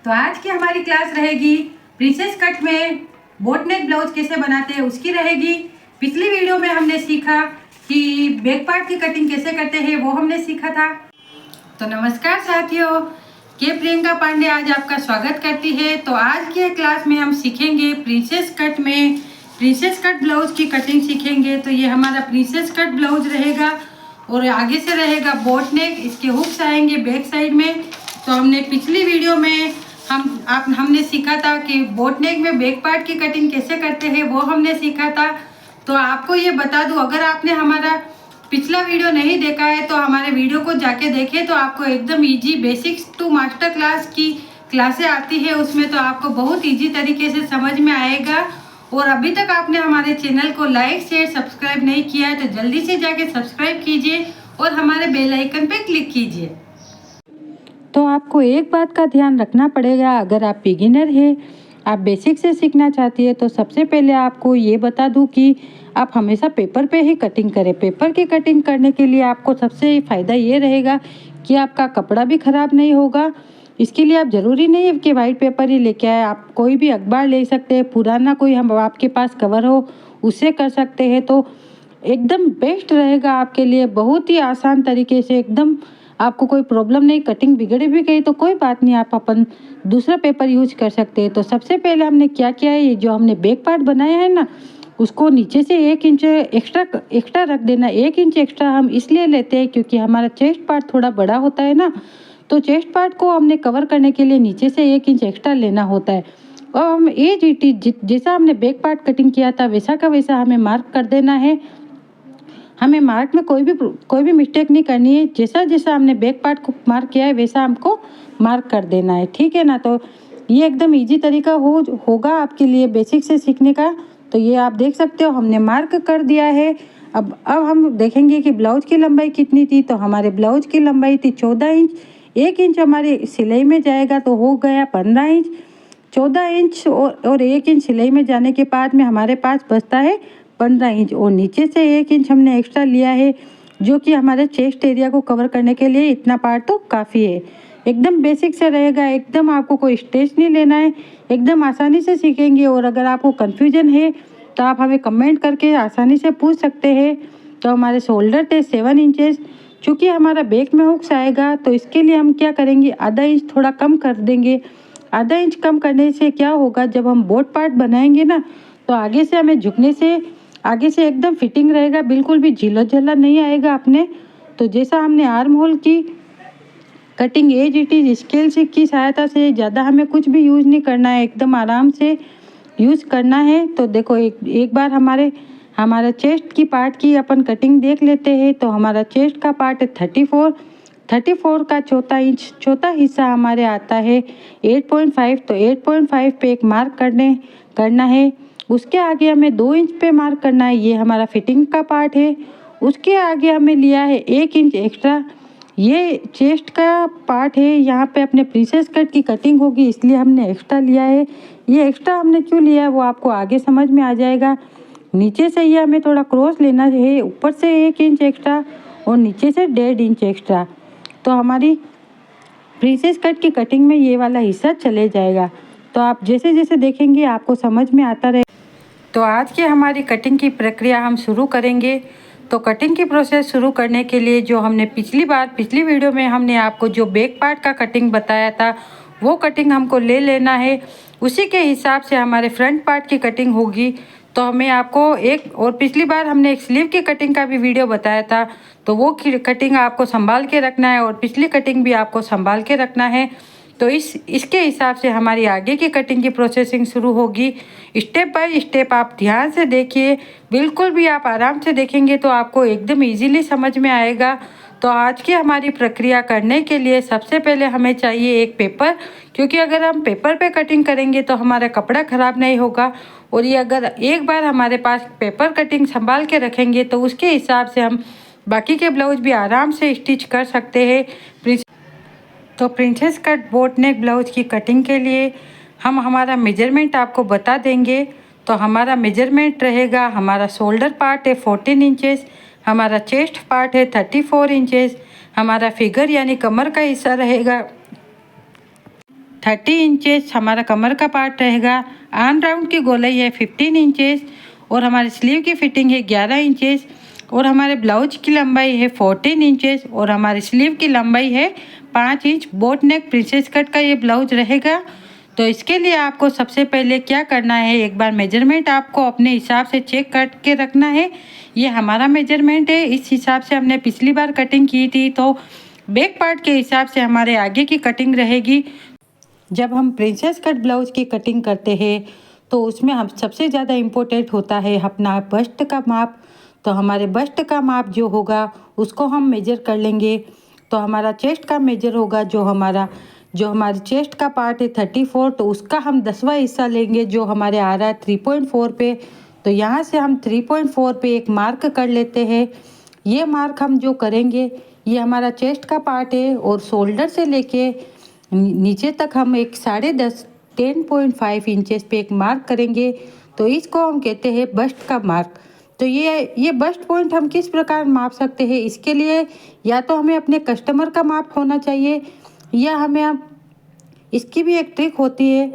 तो आज की हमारी क्लास रहेगी प्रिंसेस कट में बोट नेक ब्लाउज कैसे बनाते हैं उसकी रहेगी। पिछली वीडियो में हमने सीखा कि बैक पार्ट की कटिंग कैसे करते हैं, वो हमने सीखा था। तो नमस्कार साथियों, के प्रियंका पांडे आज आपका स्वागत करती है। तो आज की क्लास में हम सीखेंगे प्रिंसेस कट में प्रिंसेस कट ब्लाउज की कटिंग सीखेंगे। तो ये हमारा प्रिंसेस कट ब्लाउज रहेगा और आगे से रहेगा बोट नेक, इसके हुक्स आएंगे बैक साइड में। तो हमने पिछली वीडियो में हमने सीखा था कि बोट नेक में बैक पार्ट की कटिंग कैसे करते हैं, वो हमने सीखा था। तो आपको ये बता दूं, अगर आपने हमारा पिछला वीडियो नहीं देखा है तो हमारे वीडियो को जाके देखें। तो आपको एकदम easy basics to master class की क्लासें आती है उसमें, तो आपको बहुत इजी तरीके से समझ में आएगा। और अभी तक आपने हमारे चैनल को लाइक शेयर सब्सक्राइब नहीं किया है तो जल्दी से जाके सब्सक्राइब कीजिए और हमारे बेल आइकन पे क्लिक कीजिए। तो आपको एक बात का ध्यान रखना पड़ेगा, अगर आप बिगिनर हैं, आप बेसिक से सीखना चाहती है, तो सबसे पहले आपको ये बता दूं कि आप हमेशा पेपर पे ही कटिंग करें। पेपर की कटिंग करने के लिए आपको सबसे फ़ायदा ये रहेगा कि आपका कपड़ा भी ख़राब नहीं होगा। इसके लिए आप ज़रूरी नहीं है कि वाइट पेपर ही लेके आए, आप कोई भी अखबार ले सकते हैं, पुराना कोई हम आपके पास कवर हो उससे कर सकते हैं। तो एकदम बेस्ट रहेगा आपके लिए, बहुत ही आसान तरीके से, एकदम आपको कोई प्रॉब्लम नहीं। कटिंग बिगड़ भी गई तो कोई बात नहीं, आप अपन दूसरा पेपर यूज कर सकते हैं। तो सबसे पहले हमने क्या किया है, ये जो हमने बैक पार्ट बनाया है ना, उसको नीचे से 1 इंच एक्स्ट्रा रख देना। 1 इंच एक्स्ट्रा हम इसलिए लेते हैं क्योंकि हमारा चेस्ट पार्ट थोड़ा बड़ा होता है ना, तो चेस्ट पार्ट को हमने कवर करने के लिए नीचे से 1 इंच एक्स्ट्रा लेना होता है। और हम जैसा हमने बैक पार्ट कटिंग किया था वैसा का वैसा हमें मार्क कर देना है। हमें मार्क में कोई भी मिस्टेक नहीं करनी है। जैसा जैसा हमने बैक पार्ट को मार्क किया है वैसा हमको मार्क कर देना है, ठीक है ना। तो ये एकदम इजी तरीका होगा आपके लिए बेसिक से सीखने का। तो ये आप देख सकते हो हमने मार्क कर दिया है। अब हम देखेंगे कि ब्लाउज की लंबाई कितनी थी। तो हमारे ब्लाउज की लंबाई थी 14 इंच। 1 इंच हमारी सिलाई में जाएगा तो हो गया 15 इंच। 14 इंच और 1 इंच सिलाई में जाने के बाद में हमारे पास बचता है 15 इंच। और नीचे से 1 इंच हमने एक्स्ट्रा लिया है, जो कि हमारे चेस्ट एरिया को कवर करने के लिए इतना पार्ट तो काफ़ी है। एकदम बेसिक से रहेगा, एकदम आपको कोई स्ट्रेस नहीं लेना है, एकदम आसानी से सीखेंगे। और अगर आपको कन्फ्यूजन है तो आप हमें कमेंट करके आसानी से पूछ सकते हैं। तो हमारे शोल्डर थे 7 इंचेस। चूँकि हमारा बैक में हुक्स आएगा तो इसके लिए हम क्या करेंगे, आधा इंच थोड़ा कम कर देंगे। आधा इंच कम करने से क्या होगा, जब हम बोट पार्ट बनाएंगे ना, तो आगे से हमें झुकने से आगे से एकदम फिटिंग रहेगा, बिल्कुल भी झिला झल्ला नहीं आएगा अपने। तो जैसा हमने आर्म होल की cutting edge it is scale से की सहायता से, ज़्यादा हमें कुछ भी यूज़ नहीं करना है, एकदम आराम से यूज़ करना है। तो देखो एक बार हमारा चेस्ट की पार्ट की अपन कटिंग देख लेते हैं। तो हमारा चेस्ट का पार्ट है 34 का चौथा हिस्सा हमारे आता है 8.5। तो 8.5 पे एक मार्क करना है। उसके आगे हमें 2 इंच पे मार्क करना है, ये हमारा फिटिंग का पार्ट है। उसके आगे हमें लिया है 1 इंच एक्स्ट्रा, ये चेस्ट का पार्ट है। यहाँ पे अपने प्रिंसेस कट की कटिंग होगी इसलिए हमने एक्स्ट्रा लिया है। ये एक्स्ट्रा हमने क्यों लिया है वो आपको आगे समझ में आ जाएगा। नीचे से ये हमें थोड़ा क्रॉस लेना है, ऊपर से 1 इंच एक्स्ट्रा और नीचे से 1.5 इंच एक्स्ट्रा। तो हमारी प्रिंसेस कट की कटिंग में ये वाला हिस्सा चले जाएगा। तो आप जैसे जैसे देखेंगे आपको समझ में आता रहे। तो आज की हमारी कटिंग की प्रक्रिया हम शुरू करेंगे। तो कटिंग की प्रोसेस शुरू करने के लिए जो हमने पिछली वीडियो में हमने आपको जो बैक पार्ट का कटिंग बताया था वो कटिंग हमको ले लेना है। उसी के हिसाब से हमारे फ्रंट पार्ट की कटिंग होगी। तो हमें आपको पिछली बार हमने एक स्लीव की कटिंग का भी वीडियो बताया था, तो वो कटिंग आपको संभाल के रखना है और पिछली कटिंग भी आपको संभाल के रखना है। तो इसके हिसाब से हमारी आगे की कटिंग की प्रोसेसिंग शुरू होगी। स्टेप बाय स्टेप आप ध्यान से देखिए, बिल्कुल भी आप आराम से देखेंगे तो आपको एकदम इजीली समझ में आएगा। तो आज की हमारी प्रक्रिया करने के लिए सबसे पहले हमें चाहिए एक पेपर, क्योंकि अगर हम पेपर पे कटिंग करेंगे तो हमारा कपड़ा ख़राब नहीं होगा। और ये अगर एक बार हमारे पास पेपर कटिंग संभाल के रखेंगे तो उसके हिसाब से हम बाकी के ब्लाउज भी आराम से स्टिच कर सकते हैं। तो princess cut boat neck blouse की कटिंग के लिए हम हमारा मेजरमेंट आपको बता देंगे। तो हमारा मेजरमेंट रहेगा, हमारा शोल्डर पार्ट है 14 इंचेस, हमारा चेस्ट पार्ट है 34 इंचेस, हमारा फिगर यानी कमर का हिस्सा रहेगा 30 इंचेस हमारा कमर का पार्ट रहेगा। आर्म राउंड की गोलाई है 15 इंचेस और हमारे स्लीव की फिटिंग है 11 इंचेस और हमारे ब्लाउज की लंबाई है 14 इंचेस और हमारे स्लीव की लंबाई है 5 इंच। बोट नेक प्रिंसेस कट का ये ब्लाउज रहेगा। तो इसके लिए आपको सबसे पहले क्या करना है, एक बार मेजरमेंट आपको अपने हिसाब से चेक करके रखना है। ये हमारा मेजरमेंट है, इस हिसाब से हमने पिछली बार कटिंग की थी। तो बैक पार्ट के हिसाब से हमारे आगे की कटिंग रहेगी। जब हम प्रिंसेस कट ब्लाउज की कटिंग करते हैं तो उसमें हम सबसे ज़्यादा इम्पोर्टेंट होता है अपना बस्ट का माप। तो हमारे बस्ट का माप जो होगा उसको हम मेजर कर लेंगे। तो हमारा चेस्ट का मेजर होगा, जो हमारे चेस्ट का पार्ट है 34, तो उसका हम 10वां हिस्सा लेंगे जो हमारे आ रहा है 3.4 पे। तो यहाँ से हम 3.4 पे एक मार्क कर लेते हैं। ये मार्क हम जो करेंगे ये हमारा चेस्ट का पार्ट है और शोल्डर से लेके नीचे तक हम एक 10.5 इंचेस पे एक मार्क करेंगे। तो इसको हम कहते हैं बस्ट का मार्क। तो ये बस्ट पॉइंट हम किस प्रकार माप सकते हैं, इसके लिए या तो हमें अपने कस्टमर का माप होना चाहिए या हमें इसकी भी एक ट्रिक होती है।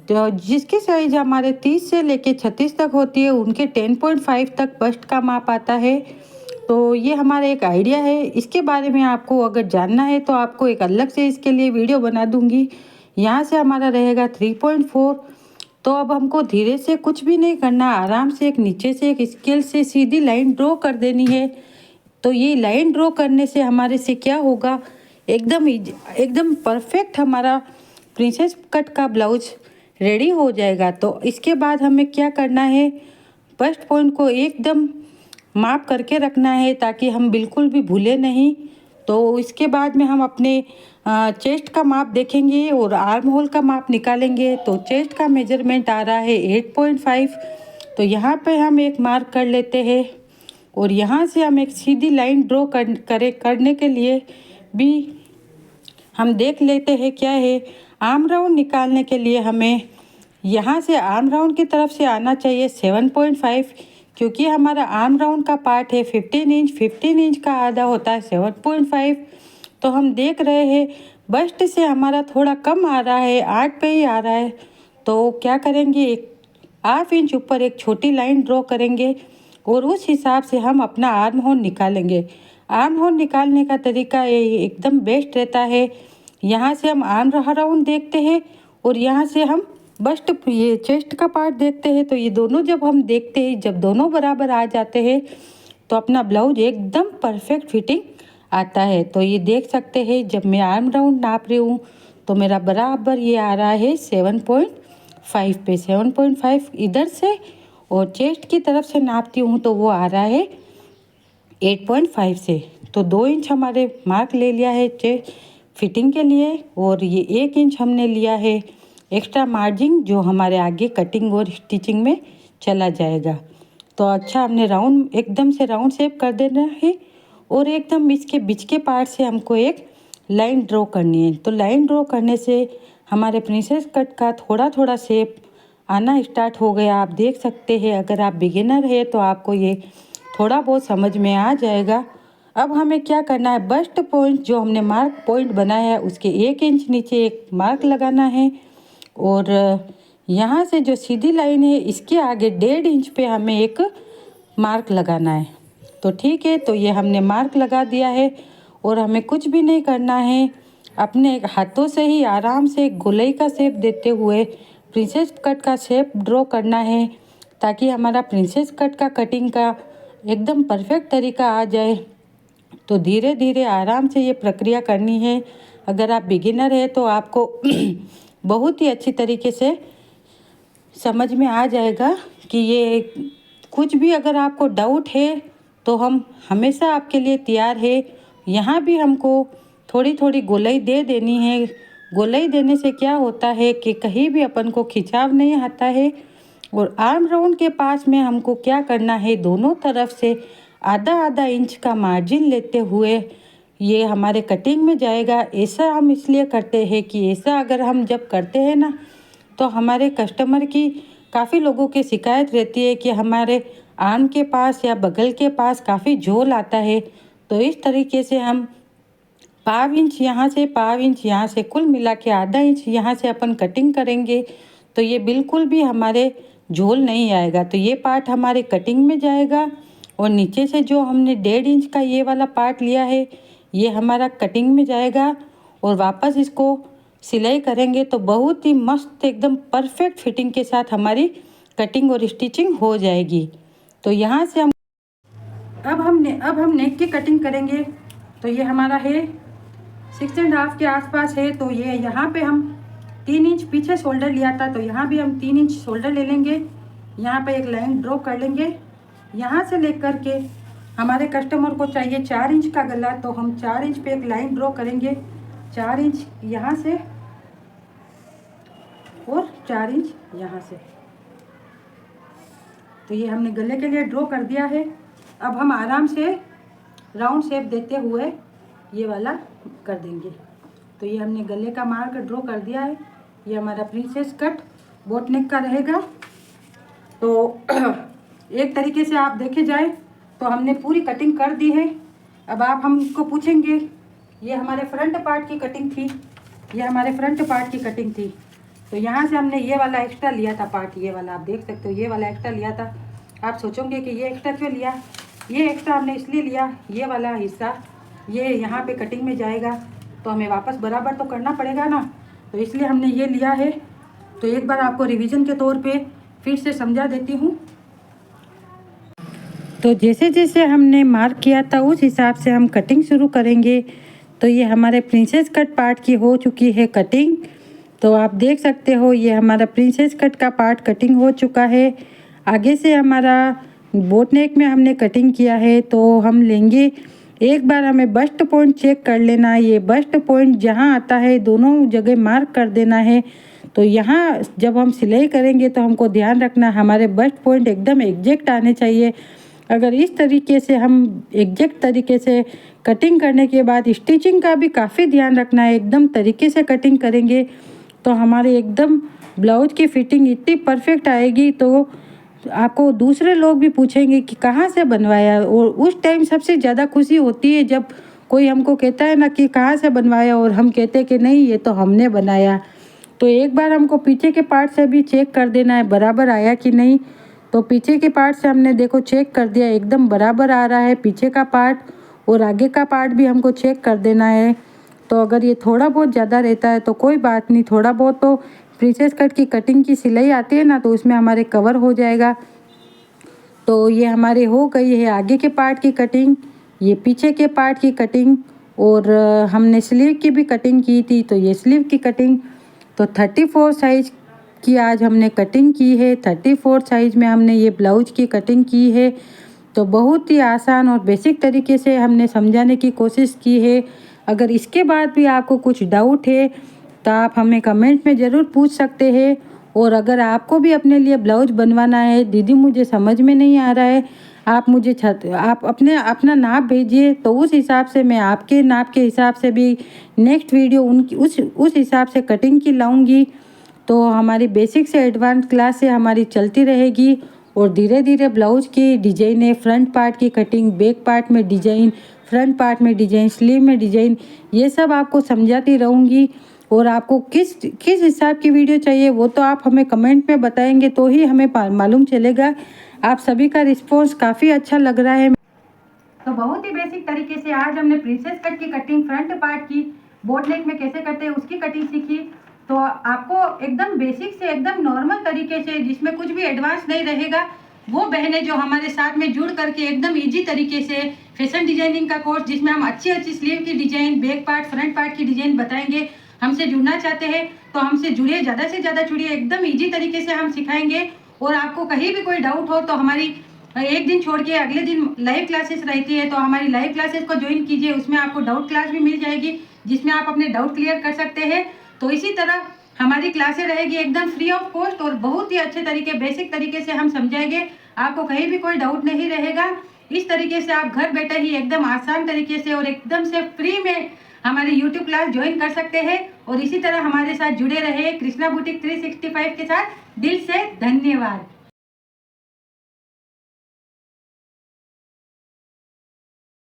तो जिसकी साइज हमारे 30 से लेके 36 तक होती है उनके 10.5 तक बस्ट का माप आता है। तो ये हमारा एक आइडिया है, इसके बारे में आपको अगर जानना है तो आपको एक अलग से इसके लिए वीडियो बना दूंगी। यहाँ से हमारा रहेगा 3.4। तो अब हमको धीरे से कुछ भी नहीं करना, आराम से एक नीचे से एक स्केल से सीधी लाइन ड्रॉ कर देनी है। तो ये लाइन ड्रॉ करने से हमारे से क्या होगा, एकदम परफेक्ट हमारा प्रिंसेस कट का ब्लाउज रेडी हो जाएगा। तो इसके बाद हमें क्या करना है, बस्ट पॉइंट को एकदम माप करके रखना है ताकि हम बिल्कुल भी भूले नहीं। तो इसके बाद में हम अपने चेस्ट का माप देखेंगे और आर्म होल का माप निकालेंगे। तो चेस्ट का मेजरमेंट आ रहा है 8.5। तो यहाँ पे हम एक मार्क कर लेते हैं और यहाँ से हम एक सीधी लाइन ड्रॉ करने के लिए भी हम देख लेते हैं क्या है। आर्म राउंड निकालने के लिए हमें यहाँ से आर्म राउंड की तरफ से आना चाहिए 7.5, क्योंकि हमारा आर्म राउंड का पार्ट है 15 इंच का आधा होता है 7.5। तो हम देख रहे हैं बस्ट से हमारा थोड़ा कम आ रहा है, 8 पे ही आ रहा है। तो क्या करेंगे, एक ½ इंच ऊपर एक छोटी लाइन ड्रॉ करेंगे और उस हिसाब से हम अपना आर्म होल निकालेंगे। आर्म होल निकालने का तरीका ये एकदम बेस्ट रहता है। यहाँ से हम आर्म राउंड देखते हैं और यहाँ से हम बस्ट ये चेस्ट का पार्ट देखते हैं। तो ये दोनों जब हम देखते हैं, जब दोनों बराबर आ जाते हैं तो अपना ब्लाउज एकदम परफेक्ट फिटिंग आता है। तो ये देख सकते हैं जब मैं आर्म राउंड नाप रही हूँ तो मेरा बराबर ये आ रहा है 7.5 पे। 7.5 इधर से और चेस्ट की तरफ से नापती हूँ तो वो आ रहा है 8.5 से। तो 2 इंच हमारे मार्क ले लिया है चेस्ट फिटिंग के लिए और ये 1 इंच हमने लिया है एक्स्ट्रा मार्जिन जो हमारे आगे कटिंग और स्टिचिंग में चला जाएगा। तो अच्छा हमने राउंड एकदम से राउंड शेप कर देना है और एकदम इसके बीच के पार्ट से हमको एक लाइन ड्रॉ करनी है। तो लाइन ड्रॉ करने से हमारे प्रिंसेस कट का थोड़ा थोड़ा शेप आना स्टार्ट हो गया। आप देख सकते हैं, अगर आप बिगिनर है तो आपको ये थोड़ा बहुत समझ में आ जाएगा। अब हमें क्या करना है, बस्ट पॉइंट जो हमने मार्क पॉइंट बनाया है उसके 1 इंच नीचे एक मार्क लगाना है और यहाँ से जो सीधी लाइन है इसके आगे 1.5 इंच पे हमें एक मार्क लगाना है। तो ठीक है, तो ये हमने मार्क लगा दिया है और हमें कुछ भी नहीं करना है, अपने हाथों से ही आराम से गोलाई का शेप देते हुए प्रिंसेस कट का शेप ड्रॉ करना है ताकि हमारा प्रिंसेस कट का कटिंग का एकदम परफेक्ट तरीका आ जाए। तो धीरे धीरे आराम से ये प्रक्रिया करनी है। अगर आप बिगिनर है तो आपको बहुत ही अच्छी तरीके से समझ में आ जाएगा कि ये कुछ भी अगर आपको डाउट है तो हम हमेशा आपके लिए तैयार है। यहाँ भी हमको थोड़ी थोड़ी गोलाई दे देनी है। गोलाई देने से क्या होता है कि कहीं भी अपन को खिंचाव नहीं आता है। और आर्म राउंड के पास में हमको क्या करना है, दोनों तरफ से आधा आधा इंच का मार्जिन लेते हुए ये हमारे कटिंग में जाएगा। ऐसा हम इसलिए करते हैं कि ऐसा अगर हम जब करते हैं ना तो हमारे कस्टमर की काफ़ी लोगों की शिकायत रहती है कि हमारे आर्म के पास या बगल के पास काफ़ी झोल आता है। तो इस तरीके से हम पाव इंच यहाँ से, पाव इंच यहाँ से, कुल मिला के आधा इंच यहाँ से अपन कटिंग करेंगे। तो ये बिल्कुल भी हमारे झोल नहीं आएगा। तो ये पार्ट हमारे कटिंग में जाएगा और नीचे से जो हमने 1.5 इंच का ये वाला पार्ट लिया है ये हमारा कटिंग में जाएगा और वापस इसको सिलाई करेंगे तो बहुत ही मस्त एकदम परफेक्ट फिटिंग के साथ हमारी कटिंग और स्टिचिंग हो जाएगी। तो यहाँ से अब हम नेक की कटिंग करेंगे। तो ये हमारा है 6.5 के आसपास है। तो ये यहाँ पे हम 3 इंच पीछे शोल्डर लिया था, तो यहाँ भी हम 3 इंच शोल्डर ले लेंगे। यहाँ पे एक लाइन ड्रॉ कर लेंगे। यहाँ से लेकर के हमारे कस्टमर को चाहिए 4 इंच का गला, तो हम 4 इंच पे एक लाइन ड्रॉ करेंगे। 4 इंच यहाँ से और 4 इंच यहाँ से। तो ये हमने गले के लिए ड्रॉ कर दिया है। अब हम आराम से राउंड शेप देते हुए ये वाला कर देंगे। तो ये हमने गले का मार्क ड्रॉ कर दिया है। ये हमारा प्रिंसेस कट बोट नेक का रहेगा। तो एक तरीके से आप देखे जाए तो हमने पूरी कटिंग कर दी है। अब आप हमको पूछेंगे, ये हमारे फ्रंट पार्ट की कटिंग थी, ये हमारे फ्रंट पार्ट की कटिंग थी। तो यहाँ से हमने ये वाला एक्स्ट्रा लिया था पार्ट, ये वाला आप देख सकते हो, ये वाला एक्स्ट्रा लिया था। आप सोचोगे कि ये एक्स्ट्रा क्यों लिया? ये एक्स्ट्रा हमने इसलिए लिया, ये वाला हिस्सा ये यहाँ पे कटिंग में जाएगा तो हमें वापस बराबर तो करना पड़ेगा ना, तो इसलिए हमने ये लिया है। तो एक बार आपको रिवीजन के तौर पे फिर से समझा देती हूँ। तो जैसे जैसे हमने मार्क किया था उस हिसाब से हम कटिंग शुरू करेंगे। तो ये हमारे प्रिंसेस कट पार्ट की हो चुकी है कटिंग। तो आप देख सकते हो ये हमारा प्रिंसेस कट का पार्ट कटिंग हो चुका है। आगे से हमारा बोट नेक में हमने कटिंग किया है। तो हम लेंगे, एक बार हमें बस्ट पॉइंट चेक कर लेना है। ये बस्ट पॉइंट जहाँ आता है दोनों जगह मार्क कर देना है। तो यहाँ जब हम सिलाई करेंगे तो हमको ध्यान रखना हमारे बस्ट पॉइंट एकदम एग्जैक्ट आने चाहिए। अगर इस तरीके से हम एग्जैक्ट तरीके से कटिंग करने के बाद स्टिचिंग का भी काफ़ी ध्यान रखना है, एकदम तरीके से कटिंग करेंगे तो हमारे एकदम ब्लाउज की फिटिंग इतनी परफेक्ट आएगी। तो आपको दूसरे लोग भी पूछेंगे कि कहाँ से बनवाया, और उस टाइम सबसे ज़्यादा खुशी होती है जब कोई हमको कहता है ना कि कहाँ से बनवाया और हम कहते हैं कि नहीं ये तो हमने बनाया। तो एक बार हमको पीछे के पार्ट से भी चेक कर देना है बराबर आया कि नहीं। तो पीछे के पार्ट से हमने देखो चेक कर दिया, एकदम बराबर आ रहा है पीछे का पार्ट, और आगे का पार्ट भी हमको चेक कर देना है। तो अगर ये थोड़ा बहुत ज़्यादा रहता है तो कोई बात नहीं, थोड़ा बहुत तो प्रिंसेस कट की कटिंग की सिलाई आती है ना, तो उसमें हमारे कवर हो जाएगा। तो ये हमारे हो गई है आगे के पार्ट की कटिंग, ये पीछे के पार्ट की कटिंग, और हमने स्लीव की भी कटिंग की थी। तो ये स्लीव की कटिंग तो 34 साइज़ की आज हमने कटिंग की है। 34 साइज़ में हमने ये ब्लाउज की कटिंग की है। तो बहुत ही आसान और बेसिक तरीके से हमने समझाने की कोशिश की है। अगर इसके बाद भी आपको कुछ डाउट है तो आप हमें कमेंट में ज़रूर पूछ सकते हैं। और अगर आपको भी अपने लिए ब्लाउज बनवाना है, दीदी मुझे समझ में नहीं आ रहा है, आप अपना नाप भेजिए, तो उस हिसाब से मैं आपके नाप के हिसाब से भी नेक्स्ट वीडियो उनकी उस हिसाब से कटिंग की लाऊंगी। तो हमारी बेसिक से एडवांस क्लास से हमारी चलती रहेगी और धीरे धीरे ब्लाउज की डिजाइनें, फ्रंट पार्ट की कटिंग, बैक पार्ट में डिजाइन, फ्रंट पार्ट में डिजाइन, स्लीव में डिजाइन, ये सब आपको समझाती रहूँगी। और आपको किस हिसाब की वीडियो चाहिए वो तो आप हमें कमेंट में बताएंगे तो ही हमें मालूम चलेगा। आप सभी का रिस्पॉन्स काफ़ी अच्छा लग रहा है। तो बहुत ही बेसिक तरीके से आज हमने प्रिंसेस कट की कटिंग, फ्रंट पार्ट की बोट नेक में कैसे करते हैं उसकी कटिंग सीखी। तो आपको एकदम बेसिक से एकदम नॉर्मल तरीके से, जिसमें कुछ भी एडवांस नहीं रहेगा, वो बहनें जो हमारे साथ में जुड़ करके एकदम इजी तरीके से फैशन डिजाइनिंग का कोर्स, जिसमें हम अच्छी अच्छी स्लीव की design, back part, front part की डिजाइन बताएंगे, हमसे जुड़ना चाहते हैं तो हमसे जुड़िए, ज़्यादा से ज़्यादा जुड़िए। एकदम इजी तरीके से हम सिखाएंगे। और आपको कहीं भी कोई डाउट हो तो हमारी एक दिन छोड़ के अगले दिन लाइव क्लासेस रहती है, तो हमारी लाइव क्लासेस को ज्वाइन कीजिए। उसमें आपको डाउट क्लास भी मिल जाएगी जिसमें आप अपने डाउट क्लियर कर सकते हैं। तो इसी तरह हमारी क्लासें रहेगी एकदम फ्री ऑफ कॉस्ट और बहुत ही अच्छे तरीके, बेसिक तरीके से हम समझाएंगे। आपको कहीं भी कोई डाउट नहीं रहेगा। इस तरीके से आप घर बैठे ही एकदम आसान तरीके से और एकदम से फ्री में हमारी यूट्यूब क्लास ज्वाइन कर सकते हैं। और इसी तरह हमारे साथ जुड़े रहे कृष्णा बुटीक 365 के साथ दिल से धन्यवाद।